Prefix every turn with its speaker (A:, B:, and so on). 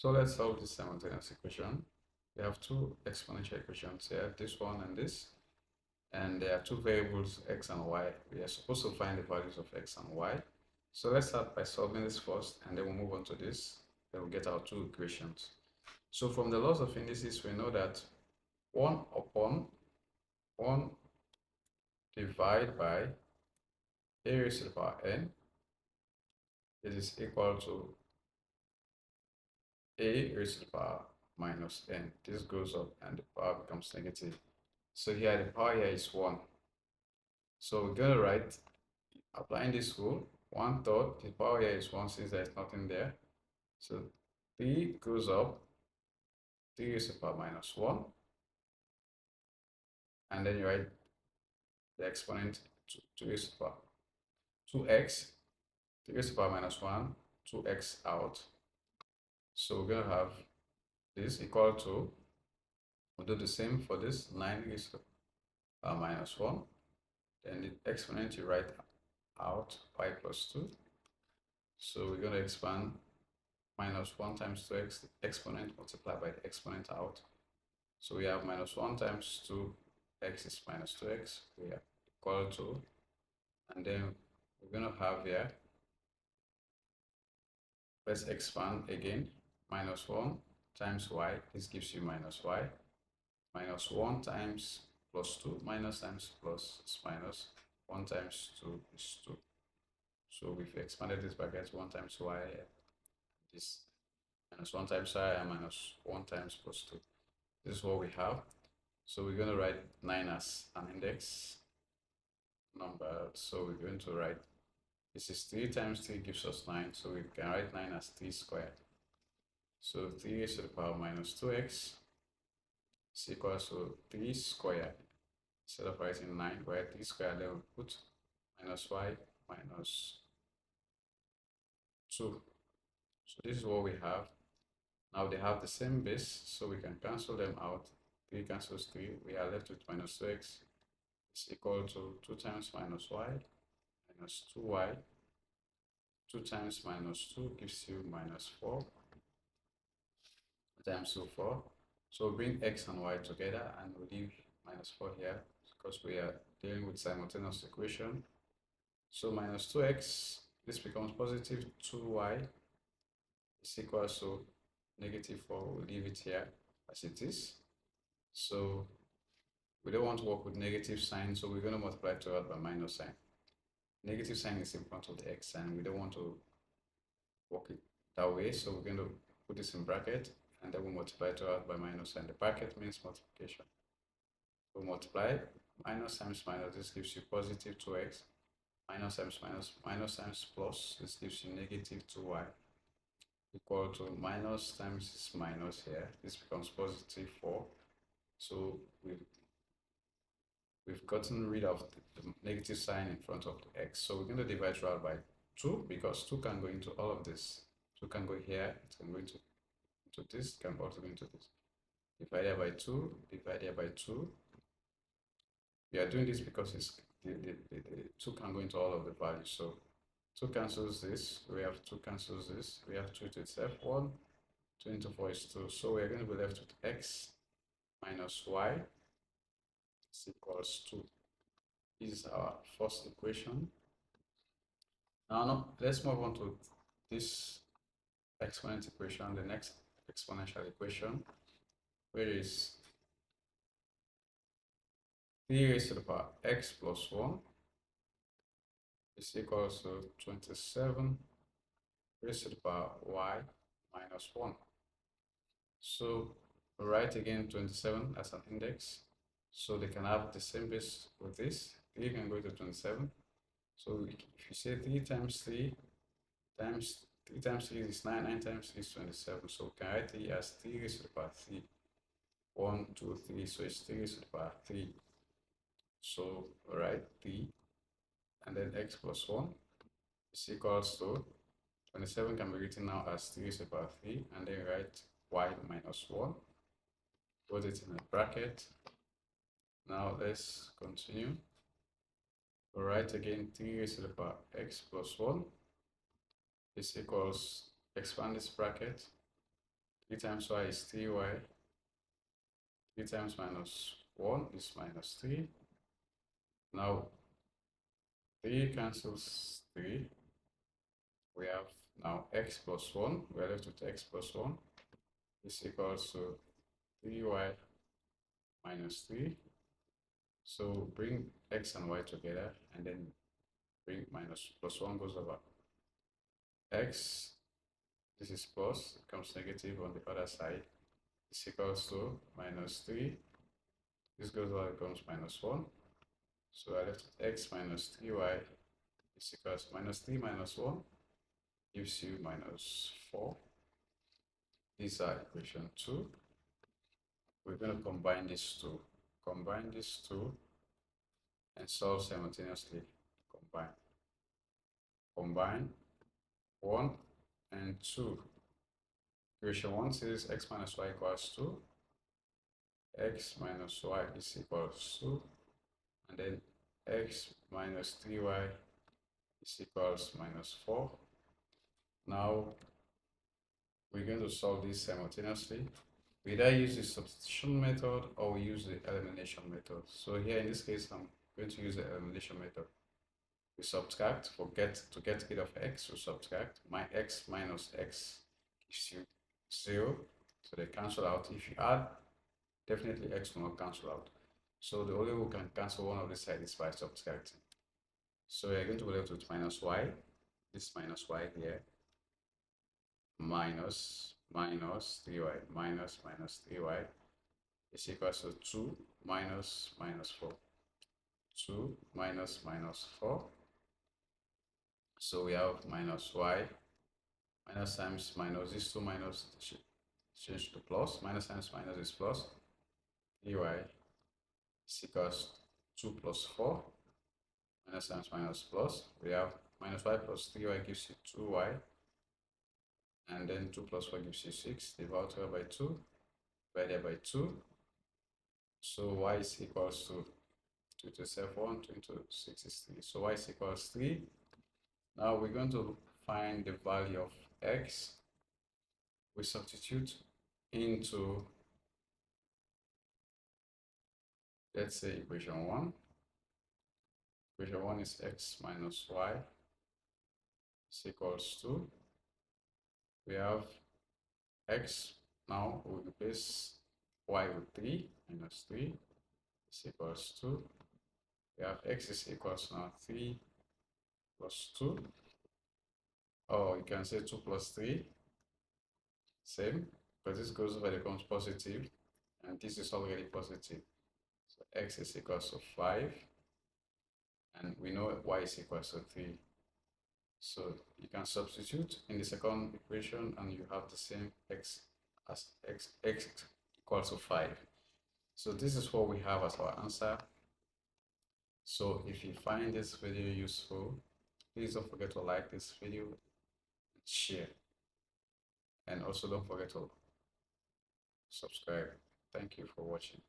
A: So let's solve this simultaneous equation. We have two exponential equations here, this one and this. And there are two variables, x and y. We are supposed to find the values of x and y. So let's start by solving this first, and then we'll move on to this. Then we'll get our two equations. So from the laws of indices, we know that 1 upon 1 divided by a raised to the power n is equal to a raised to the power minus n. This goes up and the power becomes negative. So here the power here is 1. So we're going to write, applying this rule, 1/3, the power here is 1 since there's nothing there. So 3 goes up, 3 raised to the power minus 1. And then you write the exponent to raised to the power 2x, 3 raised to the power minus 1, 2x out. So we're going to have this equal to, we'll do the same for this, 9 raised to the power minus 1. Then the exponent you write out, y plus 2. So we're going to expand minus 1 times 2x, the exponent multiplied by the exponent out. So we have minus 1 times 2x is minus 2x. We are equal to, and then we're going to have here, let's expand again, minus 1 times y, this gives you minus y, minus 1 times plus 2, minus times plus is minus, 1 times 2 is 2. So we've expanded this bracket, 1 times y, this minus 1 times y, and minus 1 times plus 2. This is what we have. So we're going to write 9 as an index number. So we're going to write, this is 3 times 3 gives us 9. So we can write 9 as 3 squared. So 3 raised to the power minus 2x is equal to 3 squared. Instead of writing 9, we write 3 squared, then we put minus y minus 2. So this is what we have. Now they have the same base, so we can cancel them out. 3 cancels 3, we are left with minus 2x is equal to 2 times minus y minus 2y. 2 times minus 2 gives you minus 4 times 2, 4. So bring x and y together and we leave minus 4 here because we are dealing with simultaneous equation. So minus 2x, this becomes positive 2y is equal to negative 4. We'll leave it here as it is. So we don't want to work with negative sign, so we're going to multiply throughout by minus sign. Negative sign is in front of the x sign. We don't want to work it that way, so we're going to put this in bracket and then we'll multiply throughout by minus sign. The bracket means multiplication. We'll multiply minus times minus, this gives you positive 2x, minus times minus, minus times plus, this gives you negative 2y, equal to minus times this minus here, this becomes positive 4. So we've gotten rid of the negative sign in front of the x. So we're going to divide throughout by 2 because 2 can go into all of this. 2 can go here, it can go into this, can also go into this. Divide here by 2, divide here by 2. We are doing this because it's the 2 can go into all of the values. So 2 cancels this, we have 2 cancels this, we have 2 to itself, 1, 2 into 4 is 2. So we're going to be left with x minus y is equals 2. This is our first equation. Now let's move on to this exponent equation, the next exponential equation, where is 3 raised to the power x plus 1 is equals to 27 raised to the power y minus 1. So we write again 27 as an index, so they can have the same base with this. 3 can go to 27. So if you say 3 times 3 times 3 times 3 is 9, 9 times 3 is 27. So we can write 3 as 3 raised to the power 3. 1, 2, 3, so it's 3 raised to the power 3. So we write 3 and then x plus 1 is equals to 27 can be written now as 3 raised to the power 3, and then write y minus 1. Put it in a bracket. Now let's continue. We'll write again 3 raised to the power x plus 1 is equals, expand this bracket. 3 times y is 3y. 3 times minus 1 is minus 3. Now 3 cancels 3. We have now x plus 1. We are left with x plus 1 is equals to 3y minus 3. So bring x and y together and then bring minus plus 1 goes over. X, this is plus, it becomes negative on the other side, is equals to minus 3. This goes over, becomes minus 1. So I left x minus 3y is equals to minus 3 minus 1 gives you minus 4. These are equation 2. We're going to combine these two. Combine these two and solve simultaneously. Combine. Combine 1 and 2. Equation 1 says x minus y equals 2. X minus y is equals 2. And then x minus 3y is equals minus 4. Now we're going to solve this simultaneously. We either use the substitution method or we use the elimination method. So here in this case, I'm going to use the elimination method. We subtract, to get rid of x, we subtract. My x minus x gives you 0. So they cancel out. If you add, definitely x will not cancel out. So the only way we can cancel one of the sides is by subtracting. So we're going to be left with minus y, this minus y here, minus 3y, minus 3y is equals to 2 minus 4. 2 minus 4. So we have minus y, minus times minus, this 2 minus change to plus, minus times minus is plus, 3y is equals 2 plus 4, minus times minus plus, we have minus y plus 3y gives you 2y, and then 2 plus 4 gives you 6, divide by 2, divided by 2, so y is equals to 2 to 7, 2 into 6 is 3, so y is equals 3. Now we're going to find the value of x. We substitute into, let's say, equation 1. Equation 1 is x minus y is equals to, we have x, now we replace y with 3, minus 3 is equals to, we have x is equals now 3 plus 2, or you can say 2 plus 3, same, but this goes over, it becomes positive, and this is already positive. So x is equals to 5, and we know y is equals to 3. So you can substitute in the second equation and you have the same x as x equals to 5. So this is what we have as our answer. So if you find this video useful, please don't forget to like this video and share. And also don't forget to subscribe. Thank you for watching.